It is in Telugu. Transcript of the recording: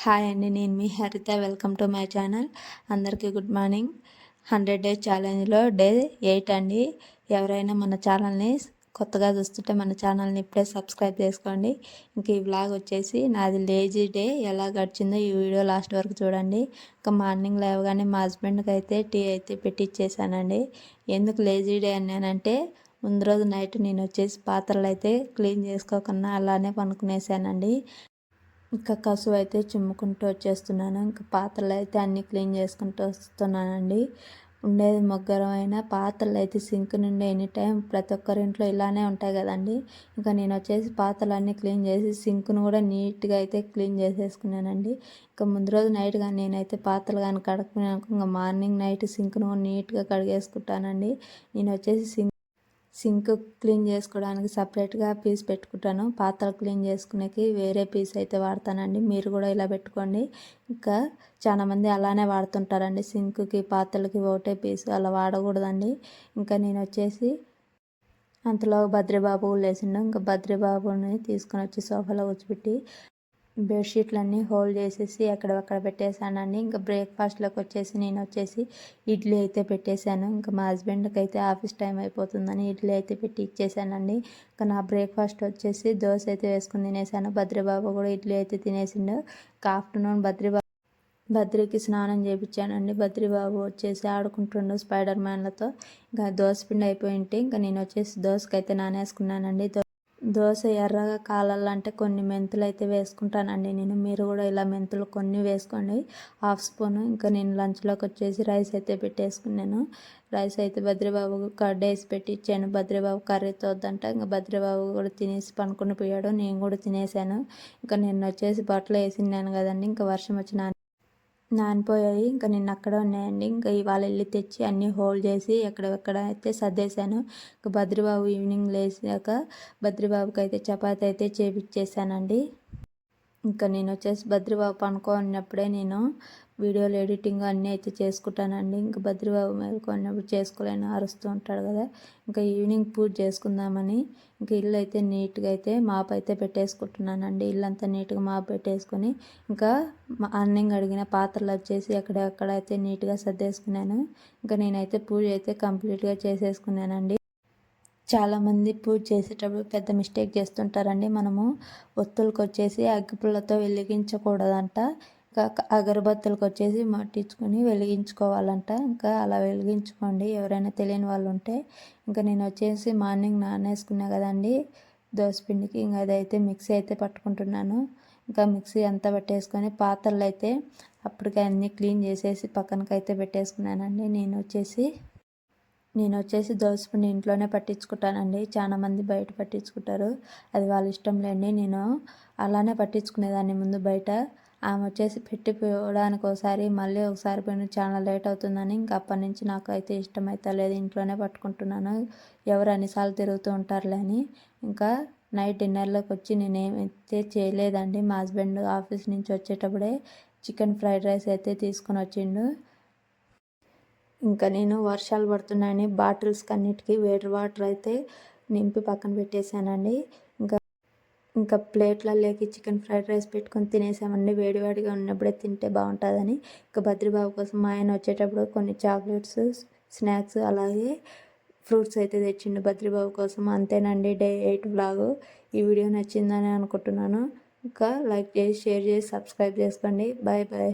హాయ్ అండి, నేను మీ హరిత. Welcome to my channel. అందరికీ గుడ్ మార్నింగ్. 100 డేస్ ఛాలెంజ్లో డే 8 అండి. ఎవరైనా మన ఛానల్ని కొత్తగా చూస్తుంటే మన ఛానల్ని ఇప్పుడే సబ్స్క్రైబ్ చేసుకోండి. ఇంక ఈ వ్లాగ్ వచ్చేసి నాది లేజీ డే ఎలా గడిచిందో ఈ వీడియో లాస్ట్ వరకు చూడండి. ఇంకా మార్నింగ్ లేవగానే మా హస్బెండ్కి అయితే టీ అయితే పెట్టిచ్చేసానండి. ఎందుకు లేజీ డే అన్నానంటే ముందు రోజు నైట్ నేను వచ్చేసి పాత్రలు అయితే క్లీన్ చేసుకోకుండా అలానే పనుకునేసానండి. ఇంకా కసువు అయితే చిమ్ముకుంటూ వచ్చేస్తున్నాను. ఇంకా పాత్రలు అయితే అన్నీ క్లీన్ చేసుకుంటూ వస్తున్నానండి. ఉండేది ముగ్గురం అయినా పాత్రలు అయితే సింక్ నుండి ఎనీ టైం ప్రతి ఒక్కరింట్లో ఇలానే ఉంటాయి కదండి. ఇంకా నేను వచ్చేసి పాత్రలు అన్నీ క్లీన్ చేసి సింక్ను కూడా నీట్గా అయితే క్లీన్ చేసేసుకున్నానండి. ఇంకా ముందు రోజు నైట్ కానీ నేనైతే పాత్రలు కానీ కడుక్కున్నాను. ఇంకా మార్నింగ్ నైట్ సింక్ను నీట్గా కడిగేసుకుంటానండి. నేను వచ్చేసి సింక్ క్లీన్ చేసుకోవడానికి సపరేట్గా పీస్ పెట్టుకుంటాను. పాత్రలు క్లీన్ చేసుకునేకి వేరే పీస్ అయితే వాడతానండి. మీరు కూడా ఇలా పెట్టుకోండి. ఇంకా చాలామంది అలానే వాడుతుంటారండి. సింక్కి పాత్రలకి ఒకటే పీస్ అలా వాడకూడదండి. ఇంకా నేను వచ్చేసి అంతలో బద్రిబాబు లేచిండు. ఇంకా బద్రిబాబుని తీసుకొని వచ్చి సోఫాలో కూర్చోబెట్టి బెడ్షీట్లన్నీ హోల్డ్ చేసేసి అక్కడ పెట్టేశానండి. ఇంకా బ్రేక్ఫాస్ట్లోకి వచ్చేసి నేను వచ్చేసి ఇడ్లీ అయితే పెట్టేశాను. ఇంకా మా హస్బెండ్కి అయితే ఆఫీస్ టైం అయిపోతుందని ఇడ్లీ అయితే పెట్టి ఇచ్చేసానండి. ఇంకా నా బ్రేక్ఫాస్ట్ వచ్చేసి దోశ అయితే వేసుకుని తినేసాను. బద్రిబాబు కూడా ఇడ్లీ అయితే తినేసిండు. ఇంకా ఆఫ్టర్నూన్ బద్రికి స్నానం చేయించానండి. బద్రిబాబు వచ్చేసి ఆడుకుంటుండు స్పైడర్ మ్యాన్లతో. ఇంకా దోశ పిండి ఉంటే ఇంకా నేను వచ్చేసి దోశకైతే నానేసుకున్నానండి. దోశ ఎర్రగా కాలాలంటే కొన్ని మెంతులు అయితే వేసుకుంటానండి నేను. మీరు కూడా ఇలా మెంతులు కొన్ని వేసుకోండి, 1/2 స్పూన్. ఇంకా నేను లంచ్లోకి వచ్చేసి రైస్ అయితే పెట్టేసుకున్నాను. రైస్ అయితే బద్రిబాబు కర్డ్ వేసి పెట్టి ఇచ్చాను. బద్రిబాబు కర్రీతో వద్దంట. ఇంకా బద్రిబాబు కూడా తినేసి పనుకుని పోయాడు. నేను కూడా తినేసాను. ఇంకా నేను వచ్చేసి బట్టలు వేసినాను కదండి. ఇంకా వర్షం వచ్చి నానిపోయాయి. ఇంకా నిన్న అక్కడ ఉన్నాయండి. ఇంకా ఇవాళ వెళ్ళి తెచ్చి అన్నీ హోల్డ్ చేసి ఎక్కడెక్కడ అయితే సర్దేశాను. ఇంకా బద్రిబాబు ఈవినింగ్ లేచాక బద్రిబాబుకి అయితే చపాతీ అయితే చేపించేసానండి. ఇంకా నేను వచ్చేసి బద్రిబాబు పనుకోన్నప్పుడే నేను వీడియోలు ఎడిటింగ్ అన్నీ అయితే చేసుకుంటానండి. ఇంకా బద్రిబాబు మేలుకున్నప్పుడు చేసుకోలేని అరుస్తూ ఉంటాడు కదా. ఇంకా ఈవినింగ్ పూజ చేసుకుందామని ఇంకా ఇల్లు అయితే నీట్గా అయితే మాప్ అయితే పెట్టేసుకుంటున్నానండి. ఇల్లంతా నీట్గా మాప్ పెట్టేసుకొని ఇంకా మార్నింగ్ అడిగిన పాత్రలు వచ్చేసి ఎక్కడెక్కడైతే నీట్గా సర్దేసుకున్నాను. ఇంకా నేనైతే పూజ అయితే కంప్లీట్గా చేసేసుకున్నానండి. చాలామంది పూజ చేసేటప్పుడు పెద్ద మిస్టేక్ చేస్తుంటారండి. మనము ఒత్తులకు వచ్చేసి అగ్గిపుల్లతో వెలిగించకూడదంట. ఇంకా అగరబత్తులకు వచ్చేసి మట్టించుకొని వెలిగించుకోవాలంట. ఇంకా అలా వెలిగించుకోండి ఎవరైనా తెలియని వాళ్ళు ఉంటే. ఇంకా నేను వచ్చేసి మార్నింగ్ నానేసుకున్నా కదండి దోసపిండికి. ఇంకా అదైతే మిక్సీ అయితే పట్టుకుంటున్నాను. ఇంకా మిక్సీ అంతా పట్టేసుకొని పాత్రలు అయితే అప్పటికే అన్నీ క్లీన్ చేసేసి పక్కనకైతే పెట్టేసుకున్నానండి. నేను వచ్చేసి దోసపిండి ఇంట్లోనే పట్టించుకుంటానండి. చాలామంది బయట పట్టించుకుంటారు, అది వాళ్ళ ఇష్టం లేండి. నేను అలానే పట్టించుకునేదాన్ని ముందు బయట. ఆమె వచ్చేసి పెట్టిపోవడానికి ఒకసారి మళ్ళీ ఒకసారి పోయిన చాలా లేట్ అవుతుందని ఇంకా అప్పటి నుంచి నాకు అయితే ఇష్టమైతే లేదు, ఇంట్లోనే పట్టుకుంటున్నాను. ఎవరు అన్నిసార్లు తిరుగుతూ ఉంటారులే అని. ఇంకా నైట్ డిన్నర్లోకి వచ్చి నేనేమైతే చేయలేదండి. మా హస్బెండ్ ఆఫీస్ నుంచి వచ్చేటప్పుడే చికెన్ ఫ్రైడ్ రైస్ అయితే తీసుకొని వచ్చిండు. ఇంకా నేను వర్షాలు పడుతున్నాయని బాటిల్స్కి అన్నిటికీ వేడి వాటర్ అయితే నింపి పక్కన పెట్టేశానండి. ఇంకా ప్లేట్లలోకి చికెన్ ఫ్రైడ్ రైస్ పెట్టుకొని తినేసామండి. వేడివేడిగా ఉన్నప్పుడే తింటే బాగుంటుందని. ఇంకా బద్రిబాబు కోసం మా ఆయన వచ్చేటప్పుడు కొన్ని చాక్లెట్స్, స్నాక్స్ అలాగే ఫ్రూట్స్ అయితే తెచ్చిండు బద్రిబాబు కోసం. అంతేనండి డే 8 వ్లాగు. ఈ వీడియో నచ్చిందని అనుకుంటున్నాను. ఇంకా లైక్ చేసి, షేర్ చేసి, సబ్స్క్రైబ్ చేసుకోండి. Bye bye.